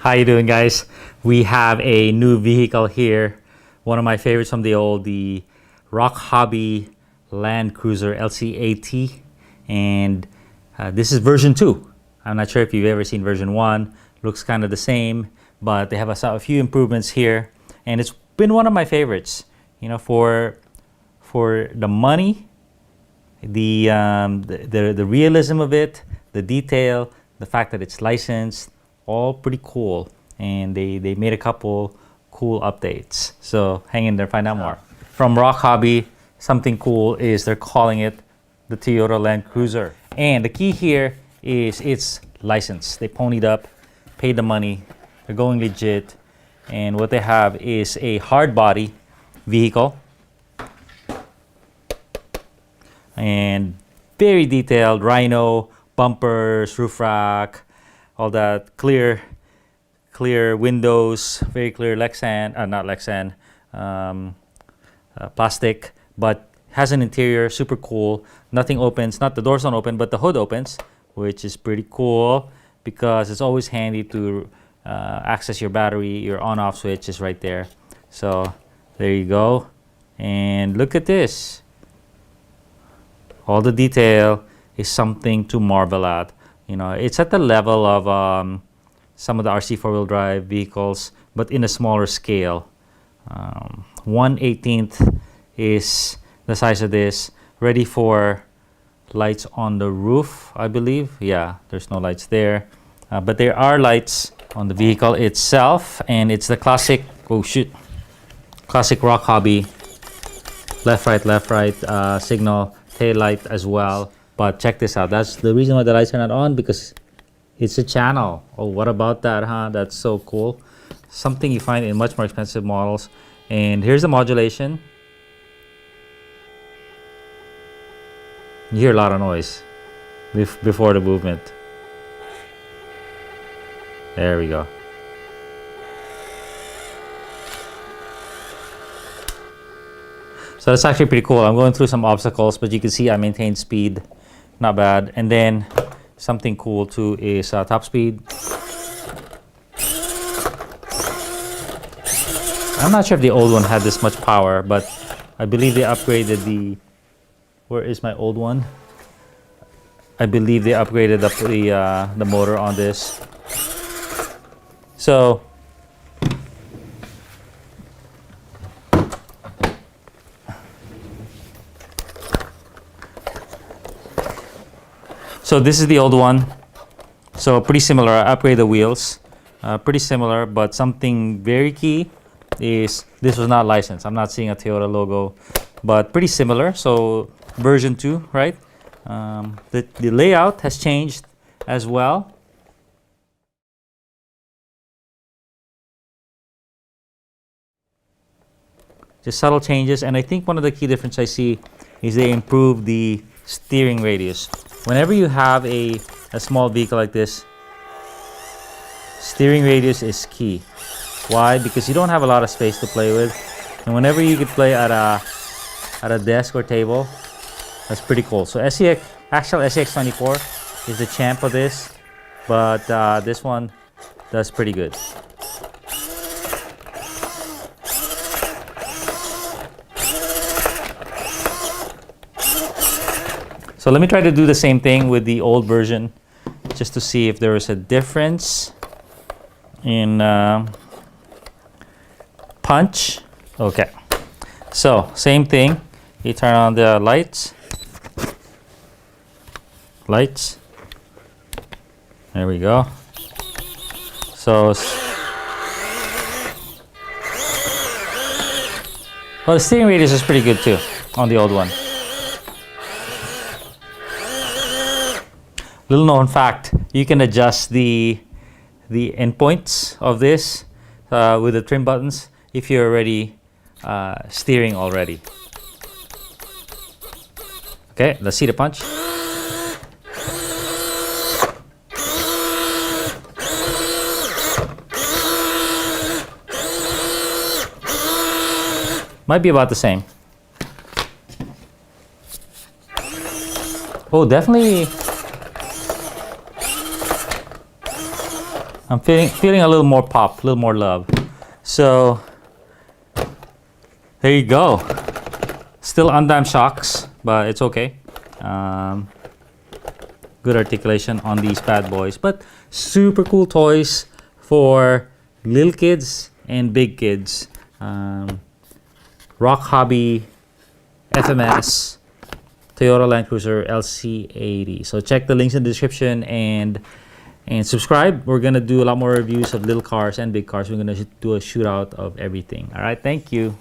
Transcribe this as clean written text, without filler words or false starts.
How you doing, guys? We have a new vehicle here. One of my favorites from the Rochobby Land Cruiser LC80, and this is version 2. I'm not sure if you've ever seen version 1. Looks kind of the same, but they have a few improvements here, and it's been one of my favorites. You know, for the money, the realism of it, the detail, the fact that it's licensed. All pretty cool, and they made a couple cool updates, so hang in there, find out more. From Rochobby, something cool is they're calling it the Toyota Land Cruiser, and the key here is it's licensed. They ponied up, paid the money, they're going legit, and what they have is a hard body vehicle and very detailed Rhino bumpers, roof rack, all that clear windows, very clear plastic, but has an interior super cool. Nothing opens, not the doors don't open, but the hood opens, which is pretty cool because it's always handy to access your battery. Your on-off switch is right there. So there you go, and look at this. All the detail is something to marvel at. You know, it's at the level of some of the RC four-wheel drive vehicles, but in a smaller scale. 1/18 is the size of this. Ready for lights on the roof, I believe. Yeah, there's no lights there, but there are lights on the vehicle itself, and it's the classic. Oh shoot! Classic Rochobby left right signal, tail light as well. But check this out. That's the reason why the lights are not on, because it's a channel. Oh, what about that, huh? That's so cool. Something you find in much more expensive models. And here's the modulation. You hear a lot of noise before the movement. There we go. So that's actually pretty cool. I'm going through some obstacles, but you can see I maintained speed. Not bad. And then something cool too is top speed. I'm not sure if the old one had this much power, but I believe they upgraded the. Where is my old one? I believe they upgraded the motor on this. So this is the old one. So pretty similar. I upgraded the wheels. Pretty similar, but something very key is this was not licensed. I'm not seeing a Toyota logo, but pretty similar. So version 2, right? The layout has changed as well. Just subtle changes, and I think one of the key differences I see is they improved the steering radius. Whenever you have a small vehicle like this, steering radius is key. Why? Because you don't have a lot of space to play with, and whenever you could play at a desk or table, that's pretty cool. So actual SCX24 is the champ of this, but this one does pretty good. So let me try to do the same thing with the old version, just to see if there is a difference in punch. Okay, so same thing. You turn on the lights. There we go. So, well, the steering radius is pretty good too on the old one. Little known fact, you can adjust the endpoints of this with the trim buttons if you're already steering already. Okay, let's see the punch. Might be about the same. Oh, definitely I'm feeling a little more pop, a little more love. So there you go. Still undime shocks, but it's okay. Good articulation on these bad boys, but super cool toys for little kids and big kids. Rochobby, FMS, Toyota Land Cruiser LC80. So check the links in the description and subscribe. We're gonna do a lot more reviews of little cars and big cars. We're gonna do a shootout of everything. All right, thank you.